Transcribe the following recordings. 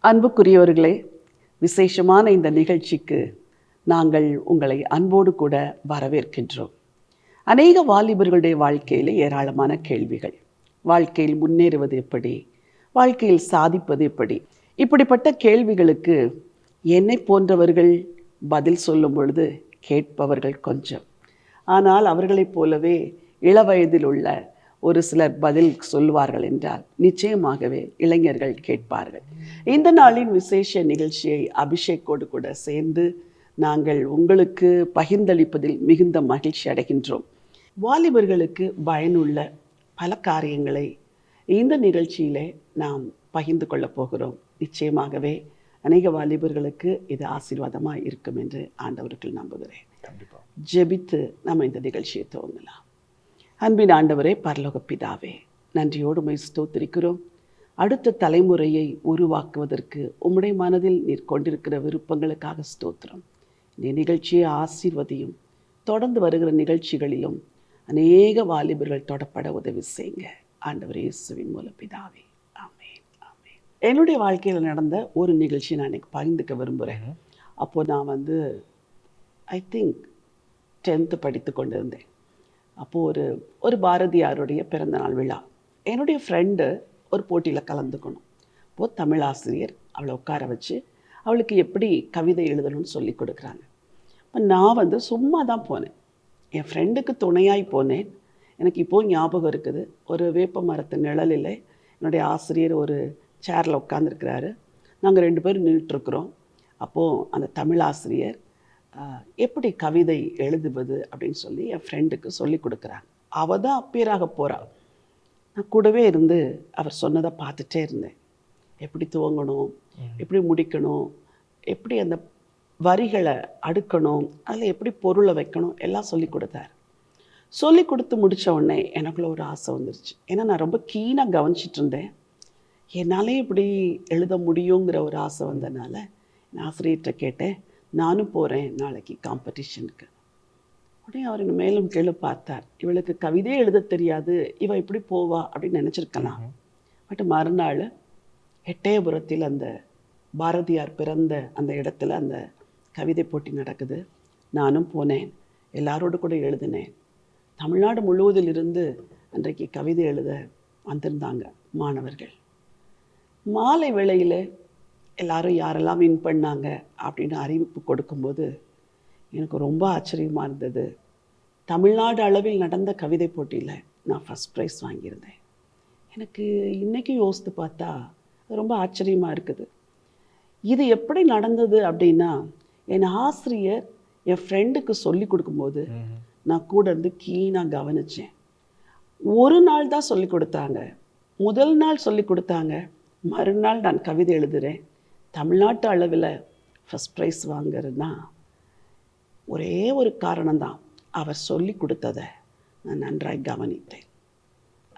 அன்புக்குரியவர்களே, விசேஷமான இந்த நிகழ்ச்சிக்கு நாங்கள் உங்களை அன்போடு கூட வரவேற்கின்றோம். அநேக வாலிபர்களுடைய வாழ்க்கையில் ஏராளமான கேள்விகள். வாழ்க்கையில் முன்னேறுவது எப்படி, வாழ்க்கையில் சாதிப்பது எப்படி, இப்படிப்பட்ட கேள்விகளுக்கு என்னை போன்றவர்கள் பதில் சொல்லும் பொழுது கேட்பவர்கள் கொஞ்சம். ஆனால் அவர்களைப் போலவே இளவயதில் உள்ள ஒரு சிலர் பதில் சொல்வார்கள் என்றால் நிச்சயமாகவே இளைஞர்கள் கேட்பார்கள். இந்த நாளின் விசேஷ நிகழ்ச்சியை அபிஷேக்கோடு கூட சேர்ந்து நாங்கள் உங்களுக்கு பகிர்ந்தளிப்பதில் மிகுந்த மகிழ்ச்சி அடைகின்றோம். வாலிபர்களுக்கு பயனுள்ள பல காரியங்களை இந்த நிகழ்ச்சியிலே நாம் பகிர்ந்து கொள்ளப் போகிறோம். நிச்சயமாகவே அநேக வாலிபர்களுக்கு இது ஆசீர்வாதமாக இருக்கும் என்று ஆண்டவருக்கு நம்புகிறேன். ஜெபித்து நம்ம இந்த நிகழ்ச்சியை துவங்கலாம். அன்பின் ஆண்டவரே, பரலோக பிதாவே, நன்றியோடு உம்மை ஸ்தோத்திரிக்கிறோம். அடுத்த தலைமுறையை உருவாக்குவதற்கு உம்முடைய மனதில் நீர் கொண்டிருக்கிற விருப்பங்களுக்காக ஸ்தோத்திரம். இந்த நிகழ்ச்சியை ஆசீர்வதியும். தொடர்ந்து வருகிற நிகழ்ச்சிகளிலும் அநேக வாலிபர்கள் தொடப்பட உதவி செய்யுங்க. ஆண்டவர் இயேசுவின் மூலம் பிதாவே, ஆமென், ஆமென். என்னுடைய வாழ்க்கையில் நடந்த ஒரு நிகழ்ச்சி நான் எனக்கு பகிர்ந்துக்க விரும்புகிறேன். அப்போது நான் ஐ திங்க் 10th படித்து கொண்டு இருந்தேன். அப்போது ஒரு பாரதியாருடைய பிறந்தநாள் விழா. என்னுடைய ஃப்ரெண்டு ஒரு போட்டியில் கலந்துக்கணும். அப்போது தமிழ் ஆசிரியர் அவளை உட்கார வச்சு அவளுக்கு எப்படி கவிதை எழுதணும்னு சொல்லி கொடுக்குறாங்க. இப்போ நான் சும்மா தான் போனேன். என் ஃப்ரெண்டுக்கு துணையாய் போனேன். எனக்கு இப்போது ஞாபகம் இருக்குது. ஒரு வேப்ப மரத்து நிழலில் என்னுடைய ஆசிரியர் ஒரு சேரில் உட்காந்துருக்கிறாரு. நாங்கள் 2 பேரும் நின்றுட்டுருக்குறோம். அப்போது அந்த தமிழ் ஆசிரியர் எப்படி கவிதை எழுதுவது அப்படின்னு சொல்லி என் ஃப்ரெண்டுக்கு சொல்லி கொடுக்குறாங்க. அவள் தான் அப்பீராக போகிறாள். நான் கூடவே இருந்து அவர் சொன்னதை பார்த்துட்டே இருந்தேன். எப்படி துவங்கணும், எப்படி முடிக்கணும், எப்படி அந்த வரிகளை அடுக்கணும், அதில் எப்படி பொருளை வைக்கணும், எல்லாம் சொல்லி கொடுத்தார். சொல்லி கொடுத்து முடித்த உடனே எனக்குள்ள ஒரு ஆசை வந்துருச்சு. ஏன்னா நான் ரொம்ப கீனாக கவனிச்சிட்டு இருந்தேன். என்னாலே இப்படி எழுத முடியுங்கிற ஒரு ஆசை வந்ததுனால நான் ஆசிரியர்கிட்ட கேட்டேன், நானும் போகிறேன் நாளைக்கு காம்படிஷனுக்கு. உடனே அவர் மேலும் கீழே பார்த்தார். இவளுக்கு கவிதையே எழுத தெரியாது, இவள் இப்படி போவா அப்படின்னு நினச்சிருக்கலாம். பட் மறுநாள் எட்டயபுரத்தில் அந்த பாரதியார் பிறந்த அந்த இடத்துல அந்த கவிதை போட்டி நடக்குது. நானும் போனேன், எல்லாரோடு கூட எழுதினேன். தமிழ்நாடு முழுவதில் இருந்து அன்றைக்கு கவிதை எழுத வந்திருந்தாங்க மாணவர்கள். மாலை வேளையில் எல்லாரும் யாரெல்லாம் வின் பண்ணாங்க அப்படின்னு அறிவிப்பு கொடுக்கும்போது எனக்கு ரொம்ப ஆச்சரியமாக இருந்தது. தமிழ்நாடு அளவில் நடந்த கவிதை போட்டியில் நான் ஃபஸ்ட் ப்ரைஸ் வாங்கியிருந்தேன். எனக்கு இன்றைக்கி யோசித்து பார்த்தா ரொம்ப ஆச்சரியமாக இருக்குது. இது எப்படி நடந்தது அப்படின்னா, என் ஆசிரியர் என் ஃப்ரெண்டுக்கு சொல்லி கொடுக்கும்போது நான் கூட இருந்து கீனாக கவனித்தேன். ஒரு நாள் தான் சொல்லி கொடுத்தாங்க. முதல் நாள் சொல்லி கொடுத்தாங்க, மறுநாள் நான் கவிதை எழுதுகிறேன். தமிழ்நாட்டு அளவில் ஃபஸ்ட் ப்ரைஸ் வாங்கிறதுனா ஒரே ஒரு காரணம்தான், அவர் சொல்லி கொடுத்ததை நான் நன்றாய் கவனித்தேன்.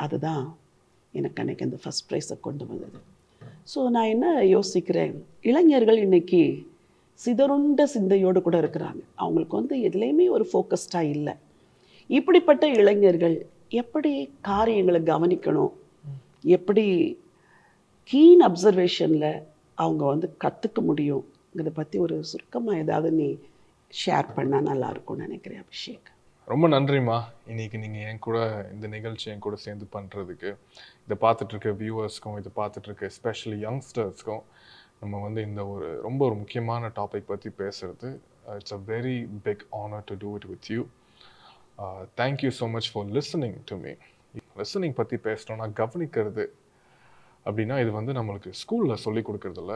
அதுதான் எனக்கு அன்றைக்கி அந்த ஃபஸ்ட் ப்ரைஸை கொண்டு வந்தது. ஸோ நான் என்ன யோசிக்கிறேன், இளைஞர்கள் இன்றைக்கி சிதறுண்ட சிந்தையோடு கூட இருக்கிறாங்க. அவங்களுக்கு எதுலேயுமே ஒரு ஃபோக்கஸ்டாக இல்லை. இப்படிப்பட்ட இளைஞர்கள் எப்படி காரியங்களை கவனிக்கணும், எப்படி கீன் அப்சர்வேஷனில் அவங்க கற்றுக்க முடியுங்கிறத பற்றி ஒரு சுருக்கமாக ஏதாவது நீ ஷேர் பண்ணால் நல்லாயிருக்கும்னு நினைக்கிறேன். அபிஷேக், ரொம்ப நன்றிம்மா. இன்னைக்கு நீங்கள் என் கூட இந்த நிகழ்ச்சி என் கூட சேர்ந்து பண்ணுறதுக்கு, இதை பார்த்துட்ருக்க வியூவர்ஸ்க்கும், இதை பார்த்துட்ருக்க எஸ்பெஷலி யங்ஸ்டர்ஸ்க்கும் நம்ம இந்த ஒரு முக்கியமான டாபிக் பற்றி பேசுகிறது. It's a very big honour to do it with you. Thank you so much for listening to me. Listening பற்றி பேசினோன்னா, கவனிக்கிறது அப்படின்னா இது நம்மளுக்கு ஸ்கூலில் சொல்லிக் கொடுக்குறதில்ல,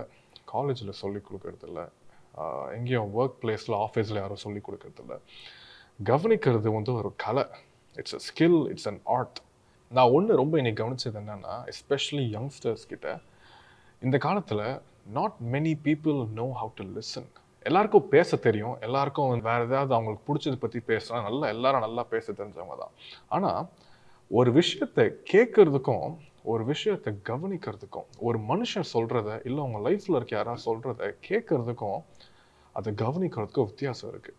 காலேஜில் சொல்லிக் கொடுக்குறதில்ல, எங்கேயும் ஒர்க் பிளேஸில் ஆஃபீஸில் யாரும் சொல்லிக் கொடுக்குறதில்ல. கவனிக்கிறது ஒரு கலை. It's a skill, it's an art. நான் ரொம்ப இன்னைக்கு கவனிச்சது என்னென்னா, எஸ்பெஷலி யங்ஸ்டர்ஸ் கிட்ட இந்த காலத்தில் not many people know how to listen. எல்லாருக்கும் பேச தெரியும், எல்லாருக்கும் வேறு ஏதாவது அவங்களுக்கு பிடிச்சதை பற்றி பேசுனா எல்லாரும் நல்லா பேச தெரிஞ்சவங்க தான். ஆனால் ஒரு விஷயத்தை கேட்கறதுக்கும் ஒரு விஷயத்தை கவனிக்கிறதுக்கும், ஒரு மனுஷன் சொல்கிறத இல்லை உங்கள் லைஃப்பில் இருக்க யாராவது சொல்கிறத கேட்கறதுக்கும் அதை கவனிக்கிறதுக்கும் வித்தியாசம் இருக்குது.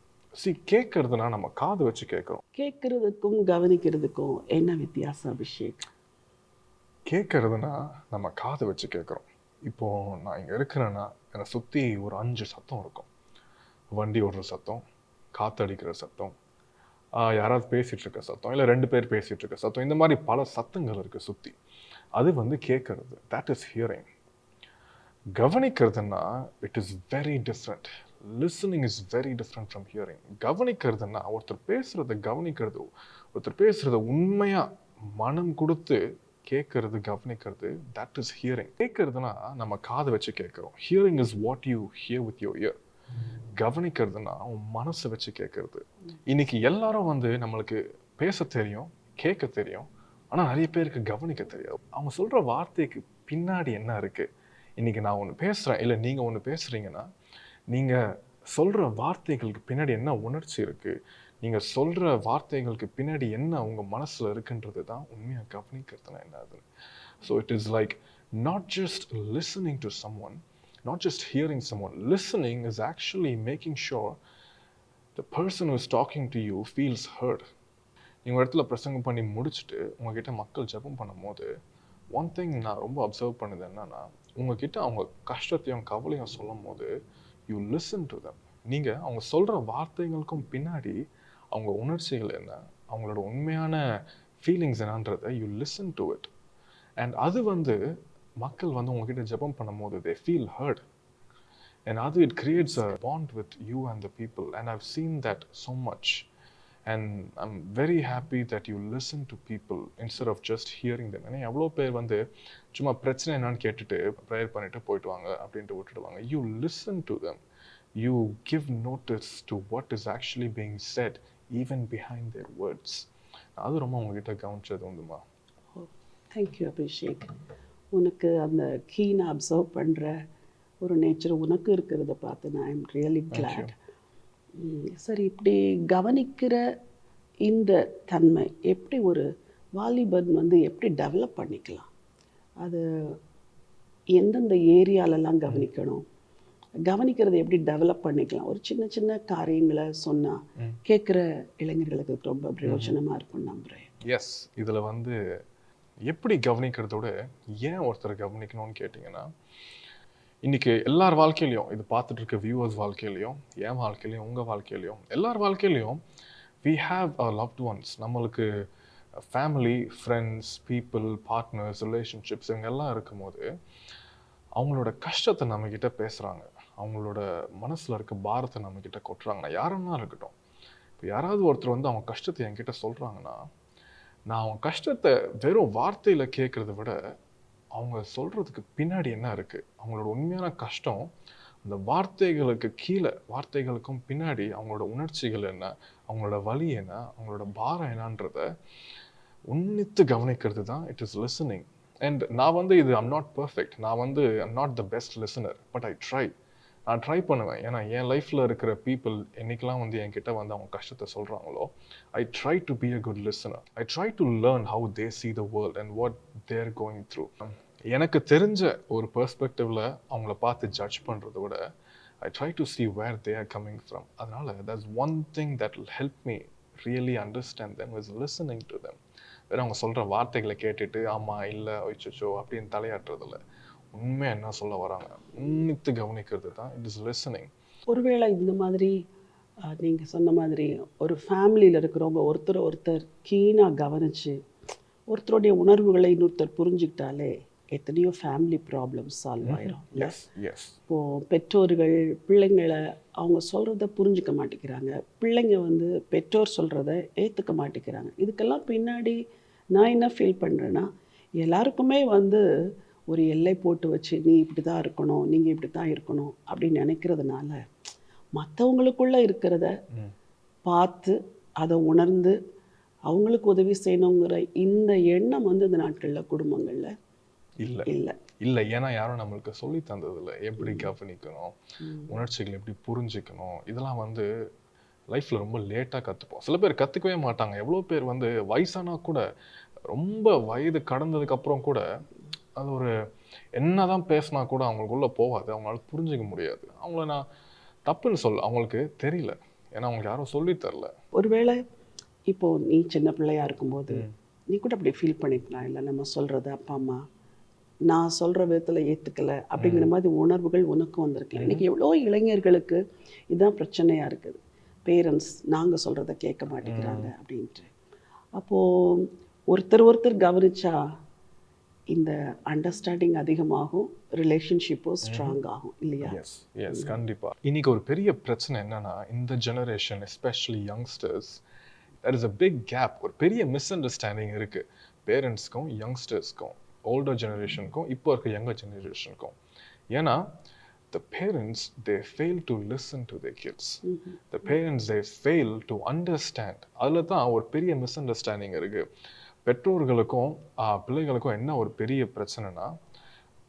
கேட்கறதுனா நம்ம காது வச்சு கேட்குறோம். கேட்கறதுக்கும் கவனிக்கிறதுக்கும் என்ன வித்தியாசம் அபிஷேக்? கேட்கறதுனா நம்ம காது வச்சு கேட்குறோம். இப்போது நான் இங்கே இருக்கிறேன்னா என்னை சுற்றி ஒரு 5 சத்தம் இருக்கும். வண்டி ஓடுற சத்தம், காற்றடிக்கிற சத்தம், யாராவது பேசிகிட்டு இருக்க சத்தம், இல்லை 2 பேர் பேசிகிட்டு இருக்க சத்தம், இந்த மாதிரி பல சத்தங்கள் இருக்குது சுற்றி. அது வந்து கேட்கறது, தட் இஸ் ஹியரிங். கவனிக்கிறதுனா it is very different. Listening is very different from hearing. கவனிக்கிறதுனா ஒருத்தர் பேசுகிறத கவனிக்கிறது, ஒருத்தர் பேசுகிறத உண்மையாக மனம் கொடுத்து கேட்கறது, கவனிக்கிறது, தட் இஸ் ஹியரிங். கேட்கறதுனா நம்ம காதை வச்சு கேட்குறோம். Hearing is what you hear with your ear. கவனிக்கிறதுனா உன் மனசை வச்சு கேட்கறது. இன்னைக்கு எல்லாரும் வந்து நம்மளுக்கு பேச தெரியும், கேட்க தெரியும், ஆனால் நிறைய பேருக்கு கவனிக்க தெரியாது. அவங்க சொல்கிற வார்த்தைக்கு பின்னாடி என்ன இருக்குது? இன்றைக்கி நான் ஒன்று பேசுகிறேன், இல்லை நீங்கள் ஒன்று பேசுகிறீங்கன்னா, நீங்கள் சொல்கிற வார்த்தைகளுக்கு பின்னாடி என்ன உணர்ச்சி இருக்குது, நீங்கள் சொல்கிற வார்த்தைகளுக்கு பின்னாடி என்ன உங்கள் மனசில் இருக்குன்றது தான் உண்மையாக கவனிக்கிறதுனா என்னது. So it is like not just listening to someone, not just hearing someone. Listening is actually making sure the person who is talking to you feels heard. நீங்கள் ஒரு இடத்துல பிரசங்கம் பண்ணி முடிச்சுட்டு உங்ககிட்ட மக்கள் ஜெபம் பண்ணும் போது ஒன் திங் நான் ரொம்ப அப்சர்வ் பண்ணது என்னன்னா, உங்ககிட்ட அவங்க கஷ்டத்தையும் கவலையும் சொல்லும் போது யூ லிசன் டு தம். நீங்கள் அவங்க சொல்கிற வார்த்தைகளுக்கும் பின்னாடி அவங்க உணர்ச்சிகள் என்ன, அவங்களோட உண்மையான ஃபீலிங்ஸ் என்னன்றதை you listen to it. And அது வந்து மக்கள் வந்து உங்ககிட்ட ஜெபம் பண்ணும் போது they feel heard. And அது it creates a bond with you and the people. And I've seen that so much. And I'm very happy that you listen to people instead of just hearing them. ஏன்னா எவ்வளோ பேர் வந்து சும்மா பிரச்சனை என்னன்னு கேட்டுட்டு prayer பண்ணிட்டு போயிட்டு வாங்க அப்படின்ட்டு விட்டுடுவாங்க. You listen to them. You give notice to what is actually being said even behind their words. அது ரொம்ப உங்ககிட்ட கவனிச்சது உண்டுமா? தேங்க்யூ அபிஷேக். உனக்கு அந்த கீனை அப்சர்வ் பண்ணுற ஒரு நேச்சர் உனக்கு இருக்கிறத பார்த்து நான் ஐம் ரியலி கிளாட். சரி, இப்படி கவனிக்கிற இந்த தன்மை எப்படி ஒரு வாலிபன் வந்து எப்படி டெவலப் பண்ணிக்கலாம்? அது எந்தெந்த ஏரியாலெல்லாம் கவனிக்கணும், கவனிக்கிறத எப்படி டெவலப் பண்ணிக்கலாம்? ஒரு சின்ன சின்ன காரியங்களை சொன்னால் கேட்குற இளைஞர்களுக்கு ரொம்ப பிரயோஜனமாக இருக்கும்னு நம்புகிறேன். எஸ், இதில் வந்து எப்படி கவனிக்கிறதோட ஏன் ஒருத்தரை கவனிக்கணும்னு கேட்டிங்கன்னா, இன்றைக்கி எல்லார் வாழ்க்கையிலையும், இது பார்த்துட்டு இருக்க வியூவர்ஸ் வாழ்க்கையிலையும், என் வாழ்க்கையிலையும், உங்கள் வாழ்க்கையிலையும், எல்லார் வாழ்க்கையிலையும் we have our loved ones. நம்மளுக்கு family, friends, people, partners, relationships இவங்க எல்லாம் இருக்கும்போது அவங்களோட கஷ்டத்தை நம்மக்கிட்ட பேசுகிறாங்க, அவங்களோட மனசில் இருக்க பாரத்தை நம்மக்கிட்ட கொட்டுறாங்கன்னா, யாருன்னா இருக்கட்டும். இப்போ யாராவது ஒருத்தர் வந்து அவங்க கஷ்டத்தை என்கிட்ட சொல்கிறாங்கன்னா, நான் அவங்க கஷ்டத்தை வெறும் வார்த்தையில் கேட்குறத விட அவங்க சொல்கிறதுக்கு பின்னாடி என்ன இருக்குது, அவங்களோட உண்மையான கஷ்டம், அந்த வார்த்தைகளுக்கு கீழே, வார்த்தைகளுக்கும் பின்னாடி அவங்களோட உணர்ச்சிகள் என்ன, அவங்களோட வலி என்ன, அவங்களோட பாரம் என்னன்றதை உன்னித்து கவனிக்கிறது தான் இட் இஸ் லிசனிங். அண்ட் நான் வந்து இது ஐம் நாட் பர்ஃபெக்ட், நான் வந்து I'm not the best listener, but I try. நான் ட்ரை பண்ணுவேன். ஏன்னா என் லைஃப்பில் இருக்கிற பீப்புள் என்றைக்கெல்லாம் வந்து என்கிட்ட வந்து அவங்க கஷ்டத்தை சொல்கிறாங்களோ, ஐ try to be a good listener. I try to learn how they see the world and what they're going through. எனக்கு தெரிஞ்ச ஒரு பெர்ஸ்பெக்டிவில் அவங்கள பார்த்து ஜட்ஜ் பண்ணுறத விட ஐ try to see where they are coming from. அதனால் that's one thing that will help me really understand them is listening to them. வேறு அவங்க சொல்கிற வார்த்தைகளை கேட்டுட்டு ஆமாம் இல்லை ஒய்ச்சோ அப்படின்னு தலையாட்டுறதில்ல, உண்மை என்ன சொல்ல வராங்க உன்னித்து கவனிக்கிறது தான் இட் இஸ் லிசனிங். ஒருவேளை இந்த மாதிரி நீங்கள் சொன்ன மாதிரி ஒரு ஃபேமிலியில் இருக்கிறவங்க ஒருத்தர் கீனாக கவனித்து ஒருத்தருடைய உணர்வுகளை இன்னொருத்தர் புரிஞ்சுக்கிட்டாலே எத்தனையோ ஃபேமிலி ப்ராப்ளம்ஸ் சால்வ் ஆயிரும். இப்போது பெற்றோர்கள் பிள்ளைங்களை அவங்க சொல்கிறத புரிஞ்சுக்க மாட்டேங்கிறாங்க, பிள்ளைங்க வந்து பெற்றோர் சொல்கிறத ஏற்றுக்க மாட்டேங்கிறாங்க. இதுக்கெல்லாம் பின்னாடி நான் என்ன ஃபீல் பண்ணுறேன்னா, எல்லாருக்குமே வந்து ஒரு எல்லை போட்டு வச்சு நீ இப்படி தான் இருக்கணும், நீங்கள் இப்படி தான் இருக்கணும் அப்படின்னு நினைக்கிறதுனால மற்றவங்களுக்குள்ளே இருக்கிறத பார்த்து அதை உணர்ந்து அவங்களுக்கு உதவி செய்யணுங்கிற இந்த எண்ணம் வந்து இந்த நாட்களில் குடும்பங்களில் இல்லை. ஏன்னா யாரும் நம்மளுக்கு சொல்லி தந்ததில்லை எப்படி கவனிக்கணும், உணர்ச்சிகள் எப்படி புரிஞ்சுக்கணும். இதெல்லாம் வந்து லைஃப்பில் ரொம்ப லேட்டாக கற்றுப்போம். சில பேர் கற்றுக்கவே மாட்டாங்க. எவ்வளோ பேர் வந்து வயசானா கூட, ரொம்ப வயது கடந்ததுக்கப்புறம் கூட அது ஒரு என்ன தான் பேசினா கூட அவங்களுக்குள்ளே போகாது, அவங்களால புரிஞ்சிக்க முடியாது. அவங்கள நான் தப்புன்னு அவங்களுக்கு தெரியல, ஏன்னா அவங்களுக்கு யாரும் சொல்லித்தரல. ஒருவேளை இப்போது நீ சின்ன பிள்ளையாக இருக்கும்போது நீ கூட அப்படி ஃபீல் பண்ணிக்கலாம், இல்லை நம்ம சொல்கிறது அப்பா அம்மா நான் சொல்கிற விதத்தில் ஏற்றுக்கலை அப்படிங்கிற மாதிரி உணர்வுகள் உனக்கும் வந்திருக்கலாம். இன்றைக்கி எவ்வளோ இளைஞர்களுக்கு இதுதான் பிரச்சனையாக இருக்குது. பேரண்ட்ஸ் நாங்கள் சொல்கிறத கேட்க மாட்டேங்கிறாங்க அப்படின்ட்டு. அப்போது ஒருத்தர் கவனிச்சா இந்த அண்டர்ஸ்டாண்டிங் அதிகமாகும், ரிலேஷன்ஷிப்பும் ஸ்ட்ராங் ஆகும் இல்லையா? எஸ் கண்டிப்பாக. இன்னைக்கு ஒரு பெரிய பிரச்சனை என்னன்னா, இந்த generation especially youngsters, there is a big gap, ஒரு பெரிய மிஸ் அண்டர்ஸ்டாண்டிங் இருக்குது பேரண்ட்ஸ்க்கும் யங்ஸ்டர்ஸ்க்கும், ஓல்டர் ஜெனரேஷனுக்கும் இப்போ இருக்க யங்கர் ஜெனரேஷனுக்கும். ஏன்னா the parents, they fail to listen to their kids. The parents, they fail to understand. அதில் தான் ஒரு பெரிய மிஸ் அண்டர்ஸ்டாண்டிங் இருக்குது. பெற்றோர்களுக்கும் பிள்ளைகளுக்கும் என்ன ஒரு பெரிய பிரச்சனைனா,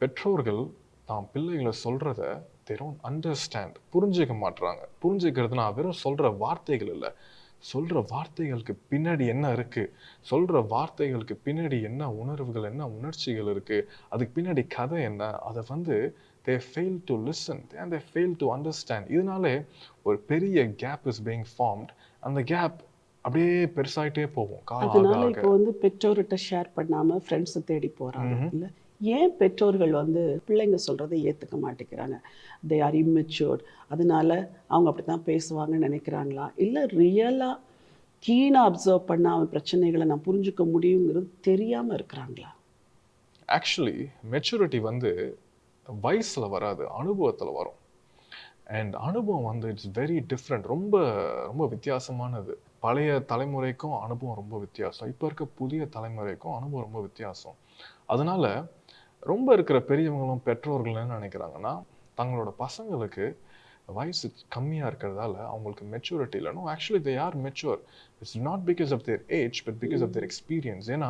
பெற்றோர்கள் தான் பிள்ளைகளை சொல்கிறத they don't understand, புரிஞ்சிக்க மாட்டுறாங்க. புரிஞ்சிக்கிறதுனா வெறும் சொல்கிற வார்த்தைகள் இல்லை, சொல்கிற வார்த்தைகளுக்கு பின்னாடி என்ன இருக்குது, சொல்கிற வார்த்தைகளுக்கு பின்னாடி என்ன உணர்வுகள், என்ன உணர்ச்சிகள் இருக்குது, அதுக்கு பின்னாடி கதை என்ன, அதை வந்து they fail to listen and they fail to understand. இதனாலே ஒரு பெரிய கேப் is being formed. அந்த கேப் அப்படியே பெருசாயிட்டே போகும். அதனால இப்போ வந்து பெற்றோர்கிட்ட ஷேர் பண்ணாமல் ஃப்ரெண்ட்ஸை தேடி போகிறாங்க. இல்லை, ஏன் பெற்றோர்கள் வந்து பிள்ளைங்க சொல்கிறத ஏற்றுக்க மாட்டேங்கிறாங்க? தே ஆர் இம்மெச்சூர்ட், அதனால அவங்க அப்படி தான் பேசுவாங்கன்னு நினைக்கிறாங்களா? இல்லை ரியலாக கீனாக அப்சர்வ் பண்ண அவன் பிரச்சனைகளை நான் புரிஞ்சுக்க முடியுங்கிறது தெரியாமல் இருக்கிறாங்களா? ஆக்சுவலி மெச்சூரிட்டி வந்து வயசில் வராது, அனுபவத்தில் வரும். அண்ட் அனுபவம் வந்து இட்ஸ் வெரி டிஃப்ரெண்ட், ரொம்ப ரொம்ப வித்தியாசமானது. பழைய தலைமுறைக்கும் அனுபவம் ரொம்ப வித்தியாசம், இப்போ இருக்க புதிய தலைமுறைக்கும் அனுபவம் ரொம்ப வித்தியாசம். அதனால ரொம்ப இருக்கிற பெரியவங்களும் பெற்றோர்கள் என்ன நினைக்கிறாங்கன்னா, தங்களோட பசங்களுக்கு வயசு கம்மியாக இருக்கிறதால அவங்களுக்கு மெச்சூரிட்டி இல்லை. No, actually they are mature. It's not because of their age but because of their experience. ஏன்னா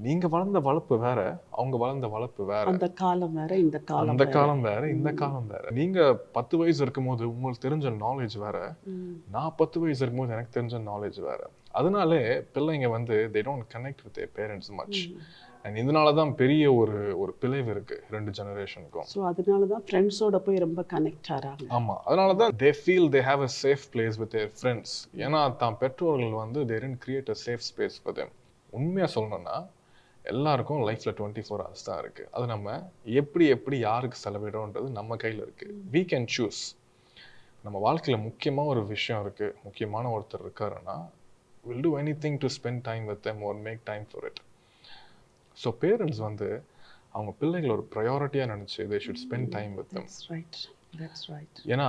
நீங்கள் வளர்ந்த வளர்ப்பு வேற, அவங்க வளர்ந்த வளர்ப்பு வேற, அந்த காலம் வேற, இந்த காலம் அந்த காலம் வேற, இந்த காலம் வேற. நீங்கள் 10 வயசு இருக்கும்போது உங்களுக்கு தெரிஞ்ச நாலேஜ் வேற, நான் 10 வயசு இருக்கும்போது எனக்கு தெரிஞ்ச நாலேஜ் வேற. அதனாலே பிள்ளைங்க வந்து they don't connect with their parents much. And இதனால தான் பெரிய ஒரு பிளவு இருக்குது ரெண்டு ஜெனரேஷனுக்கும். ஸோ அதனால தான் ஃப்ரெண்ட்ஸோட போய் ரொம்ப கனெக்ட் ஆகிறாங்க. ஆமாம், அதனால தான் they feel they have a safe place with their friends. ஏன்னா தான் பெற்றோர்கள் வந்து they didn't create a safe space for them. உண்மையாக சொல்லணும்னா எல்லாருக்கும் லைஃப்பில் 24 hours தான் இருக்குது. அது நம்ம எப்படி யாருக்கு செலவிடோன்றது நம்ம கையில் இருக்குது. we can choose. நம்ம வாழ்க்கையில் முக்கியமாக ஒரு விஷயம் இருக்குது, முக்கியமான ஒருத்தர் இருக்காருன்னா we'll do anything to spend time with them or make time for it. So parents வந்து அவங்க பிள்ளைகளை ஒரு ப்ரையாரிட்டியாக நினச்சி they should spend time with them. That's right. ஏன்னா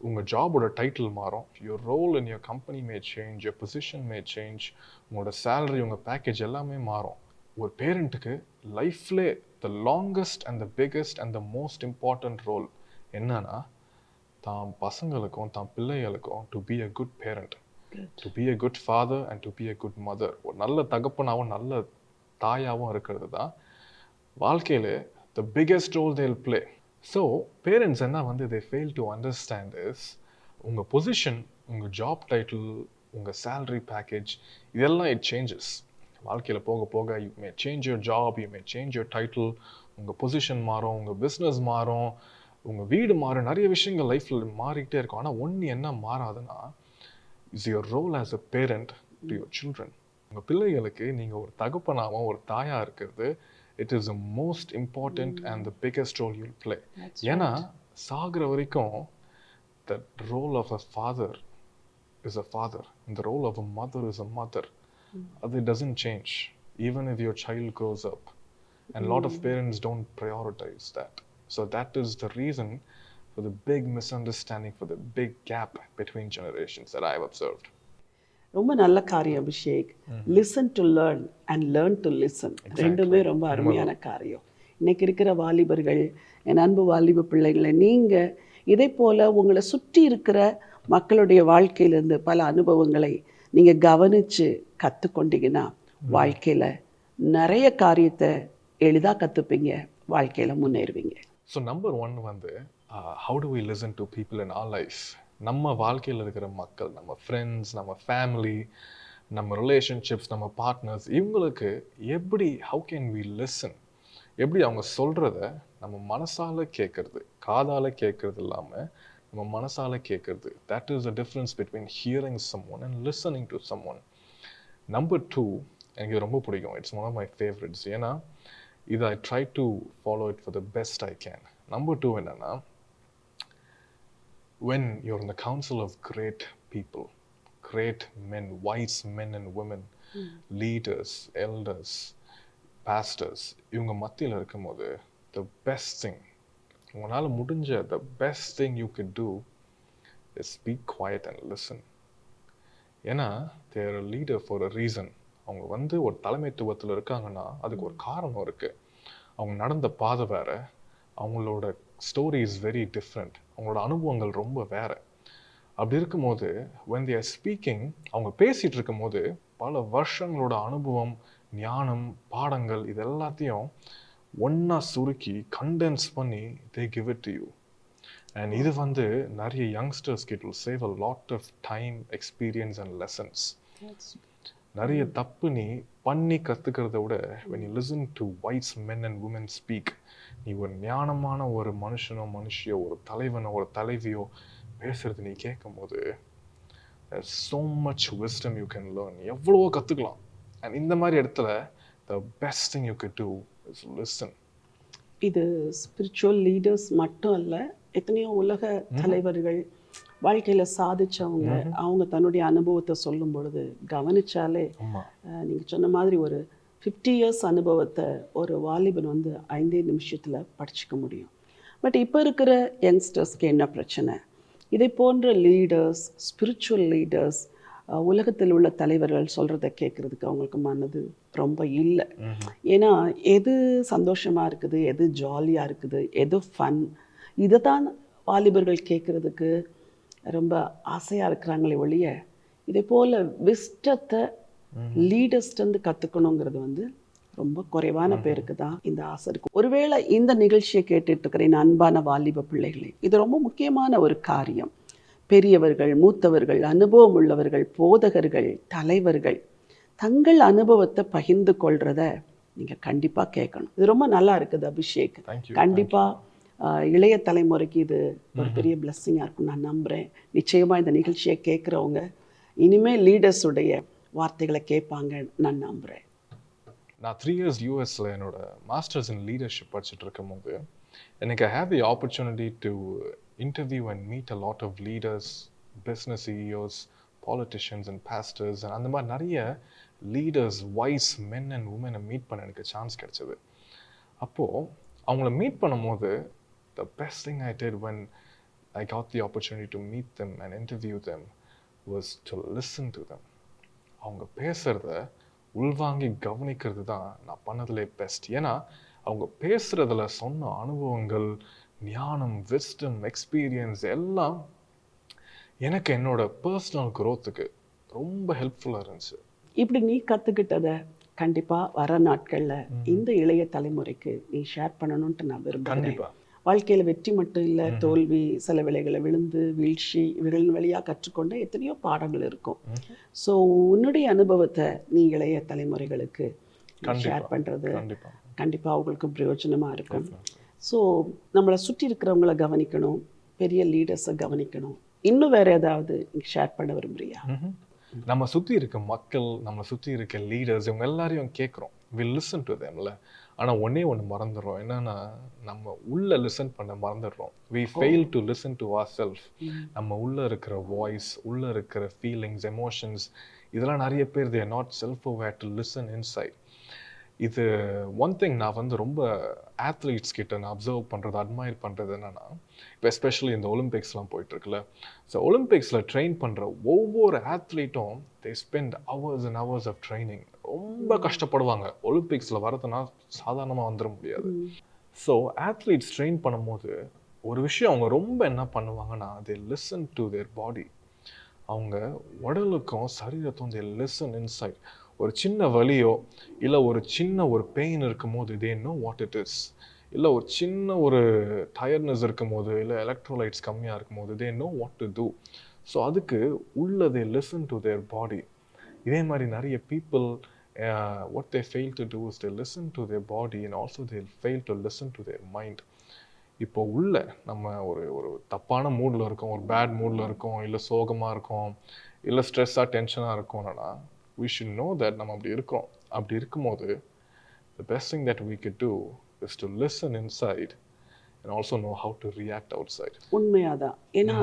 உங்கள் ஜாபோட டைட்டில் மாறும், your role in your company may change, your position may change, உங்களோட salary, உங்கள் பேக்கேஜ் எல்லாமே மாறும். ஒரு பேரண்ட்டுக்கு லைஃப்லே the longest and the biggest and the most important role என்னன்னா, தான் பசங்களுக்கும் தான் பிள்ளைகளுக்கும் to be a good parent, to be a good father and to be a good mother. ஒரு நல்ல தகப்பனாகவும் நல்ல தாயாகவும் இருக்கிறது தான் வாழ்க்கையில் the biggest role they'll play. So parents என்ன வந்து they fail to understand is, உங்கள் பொசிஷன், உங்கள் ஜாப் டைட்டில், உங்கள் சேலரி பேக்கேஜ் இதெல்லாம் it changes. வாழ்க்கையில் போக போக you may change your job, you may change your title, உங்கள் பொசிஷன் மாறும், உங்கள் பிஸ்னஸ் மாறும், உங்கள் வீடு மாறும், நிறைய விஷயங்கள் லைஃப்பில் மாறிக்கிட்டே இருக்கும். ஆனால் ஒன்று என்ன மாறாதுன்னா is your role as a parent to your children. உங்கள் பிள்ளைகளுக்கு நீங்கள் ஒரு தகப்பனாகவும் ஒரு தாயாக இருக்கிறது, it is the most important and the biggest role you'll play. ஏன்னா சாகிற வரைக்கும் the role of a father is a father and the role of a mother is a mother. It doesn't change even if your child grows up. And a lot of parents don't prioritize that. So that is the reason for the big misunderstanding, for the big gap between generations that I have observed. ரொம்ப நல்ல காரியம் Abhishek. Listen to learn and learn to listen, ரெண்டுமே ரொம்ப அருமையான காரியம். இன்னைக்கு இருக்கிற வாலிபர்கள், என் அன்பு வாலிப பிள்ளைகளை, நீங்கள் இதே போல் உங்களை சுற்றி இருக்கிற மக்களுடைய வாழ்க்கையிலேருந்து பல அனுபவங்களை நீங்கள் கவனித்து கற்றுக்கொண்டீங்கன்னா வாழ்க்கையில் நிறைய காரியத்தை எளிதாக கற்றுப்பீங்க, வாழ்க்கையில் முன்னேறுவீங்க. ஸோ நம்பர் 1 வந்து how do we listen to people in our life? நம்ம வாழ்க்கையில் இருக்கிற மக்கள், நம்ம ஃப்ரெண்ட்ஸ், நம்ம ஃபேமிலி, நம்ம ரிலேஷன்ஷிப்ஸ், நம்ம பார்ட்னர்ஸ், இவங்களுக்கு எப்படி how can we listen? எப்படி அவங்க சொல்கிறத நம்ம மனசால் கேட்குறது, காதால் கேட்குறது இல்லாமல் நம்ம மனசால் கேட்குறது. that is the difference between hearing someone and listening to someone. Number 2 எனக்கு ரொம்ப பிடிக்கும், it's one of my favourites. ஏன்னா இதை I try to follow it for the best I can. Number 2 என்னன்னா, when you're in the council of great people, great men, wise men and women, leaders, elders, pastors, இவங்க மத்தியில் இருக்கும்போது the best thing, உங்களால் முடிஞ்ச the best thing you could do is be quiet and listen. ஏன்னா they are a leader for a reason. அவங்க வந்து ஒரு தலைமைத்துவத்தில் இருக்காங்கன்னா அதுக்கு ஒரு காரணம் இருக்குது. அவங்க நடந்த பாதை வேற, அவங்களோட ஸ்டோரி இஸ் வெரி டிஃப்ரெண்ட், அவங்களோட அனுபவங்கள் ரொம்ப வேற. அப்படி இருக்கும்போது when they are speaking, அவங்க பேசிகிட்டு இருக்கும்போது பல வருஷங்களோட அனுபவம், ஞானம், பாடங்கள் இது எல்லாத்தையும் ஒன்றா சுருக்கி கண்டென்ஸ் பண்ணி they give it to you. And இது வந்து நிறைய யங்ஸ்டர்ஸ்க்கு it will save a lot of time, experience and lessons. நிறைய தப்பு நீ பண்ணி கற்றுக்கிறத விட when you listen to wise men and women speak, நீ ஒரு ஞானமான ஒரு மனுஷனோ மனுஷியோ ஒரு தலைவனோ ஒரு தலைவியோ பேசுறது நீ கேட்கும் போது there's so much wisdom you can learn. எவ்வளோ கற்றுக்கலாம். அண்ட் இந்த மாதிரி இடத்துல the best thing you could do is listen. இது ஸ்பிரிச்சுவல் லீடர்ஸ் மட்டும் அல்ல, எத்தனையோ உலக தலைவர்கள், வாழ்க்கையில் சாதிச்சவங்க, அவங்க தன்னுடைய அனுபவத்தை சொல்லும் பொழுது கவனிச்சாலே நீங்கள் சொன்ன மாதிரி ஒரு 50 இயர்ஸ் அனுபவத்தை ஒரு வாலிபன் வந்து 5 நிமிஷத்தில் படிச்சுக்க முடியும். பட் இப்போ இருக்கிற யங்ஸ்டர்ஸ்க்கு என்ன பிரச்சனை, இதை போன்ற லீடர்ஸ், ஸ்பிரிச்சுவல் லீடர்ஸ், உலகத்தில் உள்ள தலைவர்கள் சொல்கிறத கேட்குறதுக்கு அவங்களுக்கு மனது ரொம்ப இல்லை. ஏன்னா எது சந்தோஷமாக இருக்குது, எது ஜாலியாக இருக்குது, எது ஃபன், இதை தான் வாலிபர்கள் கேட்குறதுக்கு ரொம்ப ஆசையாக இருக்கிறாங்களே ஒழிய இதே போல் விஸ்டத்தை லீடர்ஸ்டந்து கற்றுக்கணுங்கிறது வந்து ரொம்ப குறைவான பேருக்கு தான் இந்த ஆசை இருக்கும். ஒருவேளை இந்த நிகழ்ச்சியை கேட்டுட்டு இருக்கிற என் அன்பான வாலிப பிள்ளைகளே, இது ரொம்ப முக்கியமான ஒரு காரியம். பெரியவர்கள், மூத்தவர்கள், அனுபவம் உள்ளவர்கள், போதகர்கள், தலைவர்கள் தங்கள் அனுபவத்தை பகிர்ந்து கொள்றத நீங்கள் கண்டிப்பாக கேட்கணும். இது ரொம்ப நல்லா இருக்குது அபிஷேக். கண்டிப்பாக இளைய தலைமுறைக்கு இது ஒரு பெரிய பிளெஸ்ஸிங்காக இருக்கும் நான் நம்புகிறேன். நிச்சயமாக இந்த நிகழ்ச்சியை கேட்குறவங்க இனிமேல் லீடர்ஸுடைய வார்த்தைகளை கேட்பாங்க நான் நம்புகிறேன். நான் 3 இயர்ஸ் யூஎஸில் என்னோட மாஸ்டர்ஸ் இன் லீடர்ஷிப் படிச்சுட்டு இருக்கும் போது எனக்கு I have the opportunity to interview and meet a lot of leaders, business CEOs, politicians and pastors, and அந்த மாதிரி நிறைய லீடர்ஸ், வைஸ் மென் அண்ட் உமனை மீட் பண்ண எனக்கு சான்ஸ் கிடைச்சது. அப்போது அவங்கள மீட் பண்ணும்போது the best thing I did when I got the opportunity to meet them and interview them was to listen to them. அவங்க பேசுகிறத உள்வாங்கி கவனிக்கிறது தான் நான் பண்ணதுலே பெஸ்ட். ஏன்னா அவங்க பேசுகிறதுல சொன்ன அனுபவங்கள், ஞானம், விஸ்டம், எக்ஸ்பீரியன்ஸ் எல்லாம் எனக்கு என்னோட பர்சனல் க்ரோத்துக்கு ரொம்ப ஹெல்ப்ஃபுல்லாக இருந்துச்சு. இப்படி நீ கற்றுக்கிட்டதை கண்டிப்பாக வர நாட்களில் இந்த இளைய தலைமுறைக்கு நீ ஷேர் பண்ணணுன்ட்டு நான் விரும்புகிறேன். கண்டிப்பாக வாழ்க்கையில் வெற்றி மட்டும் இல்லை, தோல்வி, சில வேளைகளை விழுந்து வீழ்ச்சி, இவைகளின் வழியாக கற்றுக்கொண்ட எத்தனையோ பாடங்கள் இருக்கும். ஸோ உன்னுடைய அனுபவத்தை நீ இளைய தலைமுறைகளுக்கு ஷேர் பண்ணுறது கண்டிப்பாக அவங்களுக்கு பிரயோஜனமாக இருக்கும். ஸோ நம்மளை சுற்றி இருக்கிறவங்கள கவனிக்கணும், பெரிய லீடர்ஸை கவனிக்கணும். இன்னும் வேறு ஏதாவது ஷேர் பண்ண விரும்புறியா? நம்ம சுற்றி இருக்க மக்கள், நம்ம சுற்றி இருக்க லீடர்ஸ், இவங்க எல்லாரையும் கேட்குறோம், வில் லிசன் டு தேம்ல. ஆனால் ஒன்றே ஒன்று மறந்துடுறோம், என்னன்னா நம்ம உள்ளே லிசன் பண்ண மறந்துடுறோம். We fail to listen to our self. நம்ம உள்ளே இருக்கிற வாய்ஸ், உள்ளே இருக்கிற ஃபீலிங்ஸ், எமோஷன்ஸ், இதெல்லாம் நிறைய பேர் they are not self aware to listen inside. இது ஒன் திங் நான் வந்து ரொம்ப ஆத்லீட்ஸ் கிட்ட நான் அப்சர்வ் பண்ணுறது, அட்மையர் பண்ணுறது என்னென்னா, இப்போ எஸ்பெஷலி இந்த ஒலிம்பிக்ஸ்லாம் போயிட்டுருக்குல்ல, ஸோ ஒலிம்பிக்ஸில் ட்ரெயின் பண்ணுற ஒவ்வொரு ஆத்லீட்டும் they spend hours and hours of training. ரொம்ப கஷ்டப்படுவாங்க. ஒலிம்பிக்ஸில் வரதுனா சாதாரணமாக வந்துட முடியாது. ஸோ ஆத்லீட்ஸ் ட்ரெயின் பண்ணும்போது ஒரு விஷயம் அவங்க ரொம்ப என்ன பண்ணுவாங்கன்னா, தே லிசன் டு தேர் பாடி. அவங்க உடலுக்கும் சரீரத்தும் தே லிசன் இன்சைட். ஒரு சின்ன வலியோ இல்லை ஒரு சின்ன ஒரு பெயின் இருக்கும் போது they know what it is. இல்லை ஒரு சின்ன ஒரு டயர்ட்னஸ் இருக்கும் போது, இல்லை எலக்ட்ரோலைட்ஸ் கம்மியாக இருக்கும் போது they know what to do. So அதுக்கு உள்ள தே லிசன் டு தேர் பாடி. இதே மாதிரி நிறைய people what they fail to do is they listen to their body and also they fail to listen to their mind. இப்போ உள்ள நம்ம ஒரு தப்பான மூடில் இருக்கோம், ஒரு பேட் மூடில் இருக்கோம், இல்லை சோகமாக இருக்கோம், இல்லை ஸ்ட்ரெஸ்ஸாக டென்ஷனாக இருக்கோம்னா we should know that நம்ம அப்படி இருக்கிறோம். அப்படி இருக்கும்போது the best thing that we could do is to listen inside and also know how to react outside. உண்மையாதான். ஏன்னா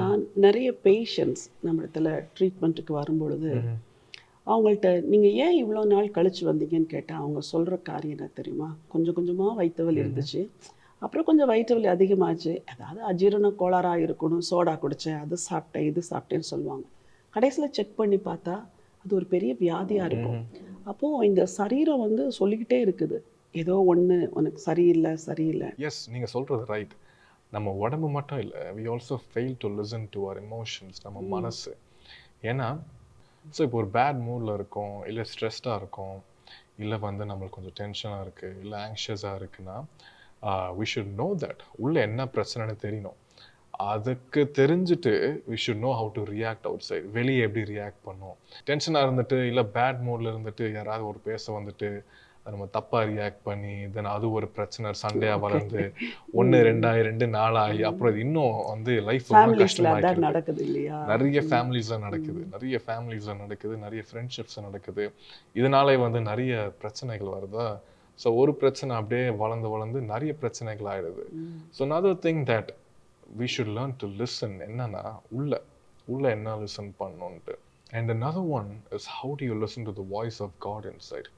நிறைய பேஷண்ட்ஸ் நம்மிடத்துல ட்ரீட்மெண்ட்டுக்கு வரும்பொழுது அவங்கள்ட்ட நீங்கள் ஏன் இவ்வளோ நாள் கழிச்சு வந்தீங்கன்னு கேட்டால் அவங்க சொல்கிற காரியம் என்ன தெரியுமா? கொஞ்சம் கொஞ்சமாக வயிற்று வலி இருந்துச்சு, அப்புறம் கொஞ்சம் வயிற்று வலி அதிகமாச்சு, அதாவது அஜீரண கோளாறாக இருக்கணும், சோடா குடித்தேன், அது சாப்பிட்டேன், இது சாப்பிட்டேன்னு சொல்லுவாங்க. கடைசியில் செக் பண்ணி பார்த்தா அது ஒரு பெரிய வியாதியாக இருக்கும். அப்போது இந்த சரீரம் வந்து சொல்லிக்கிட்டே இருக்குது, ஏதோ ஒன்று உனக்கு சரியில்லை சரியில்லை. எஸ், நீங்கள் சொல்கிறது ரைட். நம்ம உடம்பு மட்டும் இல்லை, we also fail to listen to our emotions, நம்ம மனசு. ஏன்னா ஸோ இப்போ ஒரு பேட் மூடில் இருக்கோம், இல்லை ஸ்ட்ரெஸ்டாக இருக்கும், இல்லை வந்து நம்மளுக்கு கொஞ்சம் டென்ஷனாக இருக்குது, இல்லை ஆங்ஷியஸாக இருக்குன்னா we should know that உள்ளே என்ன பிரச்சனைன்னு தெரியணும். அதுக்கு தெரிஞ்சுட்டு we should know how to react outside. வெளியே எப்படி ரியாக்ட் பண்ணும். டென்ஷனாக இருந்துட்டு இல்லை பேட் மூடில் இருந்துட்டு யாராவது ஒரு பேச வந்துட்டு அதை நம்ம தப்பாக ரியாக்ட் பண்ணி தென் அது ஒரு பிரச்சனை சண்டையாக வளர்ந்து 1 2 4 அப்புறம் இது இன்னும் வந்து லைஃப் ரொம்ப கஷ்டமாக நடக்குது இல்லையா? நிறைய ஃபேமிலிஸில் நடக்குது, நிறைய ஃப்ரெண்ட்ஷிப்ஸில் நடக்குது. இதனாலே வந்து நிறைய பிரச்சனைகள் வருதா. ஸோ ஒரு பிரச்சனை அப்படியே வளர்ந்து நிறைய பிரச்சனைகள் ஆகிடுது. So another thing that we should learn to listen என்னன்னா உள்ள என்ன listen பண்ணணுன்ட்டு. And another one is how do you listen to the voice of God inside.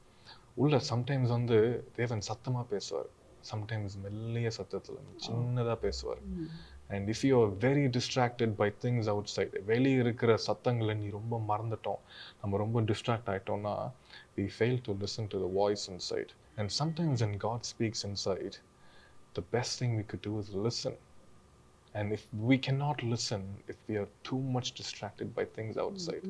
உள்ள சம்டைம்ஸ் வந்து தேவன் சத்தமாக பேசுவார், சம்டைம்ஸ் மெல்லிய சத்தத்தில் சின்னதாக பேசுவார். And if you are very distracted buy things out side, வெளியே இருக்கிற சத்தங்களை நீ ரொம்ப மறந்துட்டோம், நம்ம ரொம்ப distract ஆகிட்டோம்னா we fail to listen to the voice inside. And sometimes when God speaks inside, the best thing we could do is listen. And if we cannot listen, if we are too much distracted by things outside,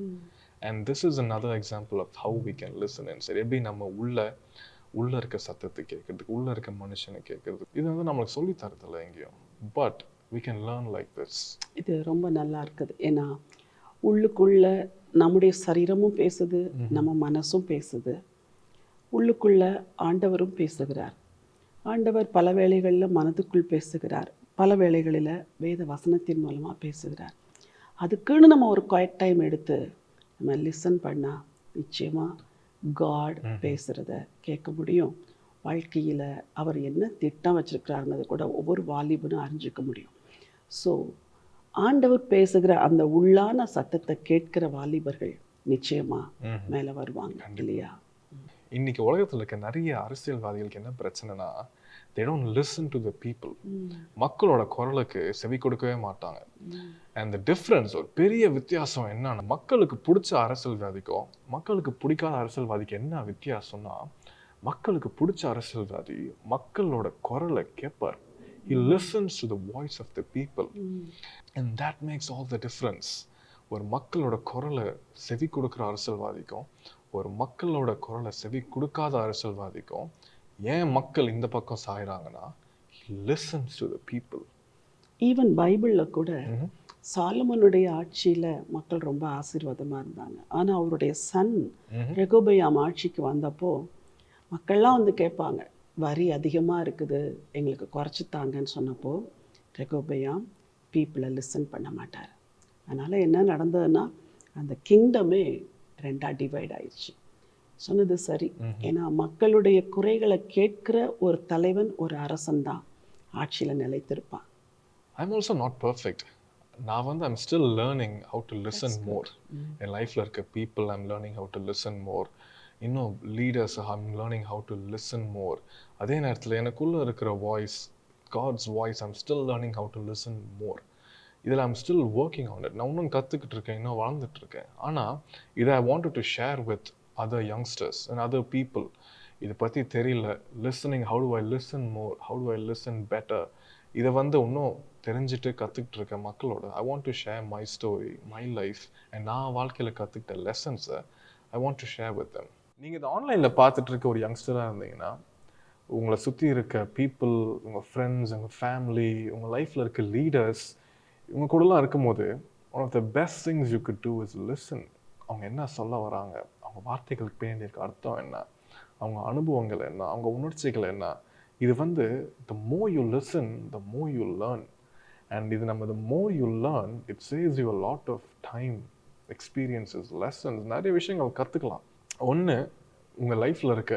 and this is another example of how we can listen inside. எப்படி நம்ம உள்ள இருக்க சத்தத்தை கேட்கறதுக்கு, உள்ள இருக்க மனுஷனை கேட்கறதுக்கு, இது வந்து நம்மளுக்கு சொல்லி தரதில்லை எங்கேயும். But we can learn like this. இது ரொம்ப நல்லா இருக்குது. ஏன்னா உள்ளுக்குள்ள நம்முடைய சரீரமும் பேசுது, நம்ம மனசும் பேசுது. உள்ளுக்குள்ள ஆண்டவரும் பேசுகிறார். ஆண்டவர் பல வேளைகளில் மனதுக்குள் பேசுகிறார், பல வேளைகளில் வேத வசனத்தின் மூலமாக பேசுகிறார். அதுக்குன்னு நம்ம ஒரு குவைட் டைம் எடுத்து நம்ம லிசன் பண்ணால் நிச்சயமாக காட் பேசுகிறத கேட்க முடியும். வாழ்க்கையில் அவர் என்ன திட்டம் வச்சுருக்கிறாருங்கிறத கூட ஒவ்வொரு வாலிபனும் அறிஞ்சிக்க முடியும். ஸோ ஆண்டவர் பேசுகிற அந்த உள்ளான சத்தத்தை கேட்கிற வாலிபர்கள் நிச்சயமாக மேலே வருவாங்க இல்லையா? இன்னைக்கு உலகத்தில் இருக்க நிறைய அரசியல்வாதிகளுக்கு என்ன பிரச்சனைனா, they don't listen to the people. மக்களோட குரலுக்கு செவி கொடுக்கவே மாட்டாங்க. and the difference, ஒரு பெரிய வித்தியாசம் என்னன்னா, மக்களுக்கு பிடிச்ச அரசியல்வாதிக்கும் மக்களுக்கு பிடிக்காத அரசியல்வாதிக்கு என்ன வித்தியாசம்னா, மக்களுக்கு பிடிச்ச அரசியல்வாதி மக்களோட குரலை கேட்பார். he listens to the voice of the people. and that makes all the difference. ஒரு மக்களோட குரலை செவி கொடுக்குற அரசியல்வாதிக்கும் ஒரு மக்களோட குரலை செவி கொடுக்காத அரசியல்வாதிக்கும் ஏன் மக்கள் இந்த பக்கம் சாயிறாங்கன்னா, he listens to the people. Even பைபிளில் கூட சாலமோனுடைய ஆட்சியில் மக்கள் ரொம்ப ஆசீர்வாதமாக இருந்தாங்க. ஆனால் அவருடைய சன் ரெகோபயாம் ஆட்சிக்கு வந்தப்போ மக்கள்லாம் வந்து கேட்பாங்க, வரி அதிகமாக இருக்குது, எங்களுக்கு குறைச்சித்தாங்கன்னு சொன்னப்போ ரெகோபயாம் பீப்புளை லிசன் பண்ண மாட்டார். அதனால் என்ன நடந்ததுன்னா, அந்த கிங்டமே 2 டிவைட் ஆயிடுச்சு. சொன்னது சரி. ஏன்னா மக்களுடைய குறைகளை கேட்கிற ஒரு தலைவன், ஒரு அரசன் தான் ஆட்சியில் நிலைத்திருப்பான். I'm also not perfect. நான் வந்து I'm still learning how to listen more. என் லைஃப்பில் இருக்க people I'm learning how to listen more. இன்னும் leaders I'm learning how to listen more. அதே நேரத்தில் எனக்குள்ளே இருக்கிற voice, God's voice, I'm still learning how to listen more. இதில் I'm still working on it. நான் இன்னும் கற்றுக்கிட்டு இருக்கேன், இன்னும் வளர்ந்துட்டுருக்கேன். ஆனால் இதை I wanted to share with other youngsters and other people. இதை பற்றி தெரியல, listening, how do I listen more, how do I listen better, இதை வந்து இன்னும் தெரிஞ்சுட்டு கற்றுக்கிட்டு இருக்க மக்களோட I want to share my story, my life, and நான் வாழ்க்கையில் கற்றுக்கிட்ட லெசன்ஸை I want to share with them. நீங்கள் இதை ஆன்லைனில் பார்த்துட்டு இருக்க ஒரு யங்ஸ்டராக இருந்தீங்கன்னா, உங்களை சுற்றி இருக்க பீப்புள், உங்கள் ஃப்ரெண்ட்ஸ், உங்கள் ஃபேமிலி, உங்கள் லைஃப்பில் இருக்க லீடர்ஸ், இவங்க கூடலாம் இருக்கும்போது one of the best things you could do is listen. அவங்க என்ன சொல்ல வராங்க, அவங்க வார்த்தைகளுக்கு பேண்டியிருக்க அர்த்தம் என்ன, அவங்க அனுபவங்கள் என்ன, அவங்க உணர்ச்சிகள் என்ன, இது வந்து the more you listen, the more you learn. and இது நம்ம the more you learn, it saves you a lot of time, experiences, lessons, நிறைய விஷயங்கள் கற்றுக்கலாம். ஒன்று, உங்கள் லைஃப்பில் இருக்க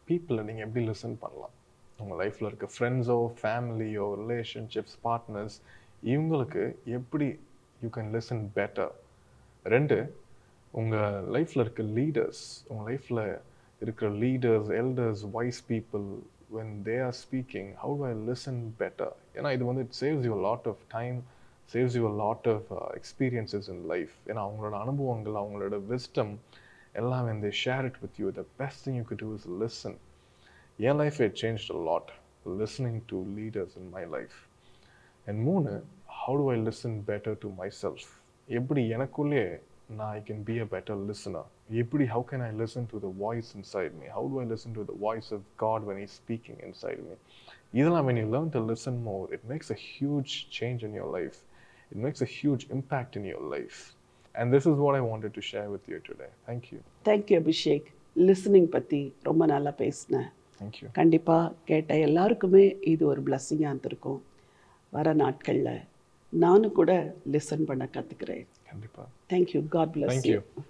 பீப்புளை நீங்கள் எப்படி லிசன் பண்ணலாம். உங்கள் லைஃப்பில் இருக்க ஃப்ரெண்ட்ஸோ, ஃபேமிலியோ, ரிலேஷன்ஷிப்ஸ், பார்ட்னர்ஸ், இவங்களுக்கு எப்படி யூ கேன் லிசன் பெட்டர். 2, உங்கள் லைஃப்பில் இருக்க லீடர்ஸ், உங்கள் லைஃப்பில் இருக்கிற leaders, elders, wise people, when they are speaking, how do I listen better? ஏன்னா இது வந்து it saves you a lot of time, saves you a lot of experiences in life. ஏன்னா அவங்களோட அனுபவங்கள், அவங்களோட wisdom எல்லாம் when they share it with you, the best thing you could do is listen. N life it changed a lot listening to leaders in my life. And 3, how do I listen better to myself? எப்படி எனக்குள்ளே நான் I can be a better listener. எப்படி how can I listen to the voice inside me? How do I listen to the voice of God when He's speaking inside me? இதெல்லாம் when you learn to listen more, it makes a huge change in your life. It makes a huge impact in your life. And this is what I wanted to share with you today. Thank you. Thank you, Abishek. Listening பற்றி ரொம்ப நல்லா பேசினேன். Thank you. கண்டிப்பாக கேட்ட எல்லாருக்குமே இது ஒரு பிளஸ்ஸிங்காக இருந்திருக்கும். வர நாட்களில் நானும் கூட லிசன் பண்ண கற்றுக்கிறேன். கண்டிப்பாக. Thank you. God bless Thank you. you.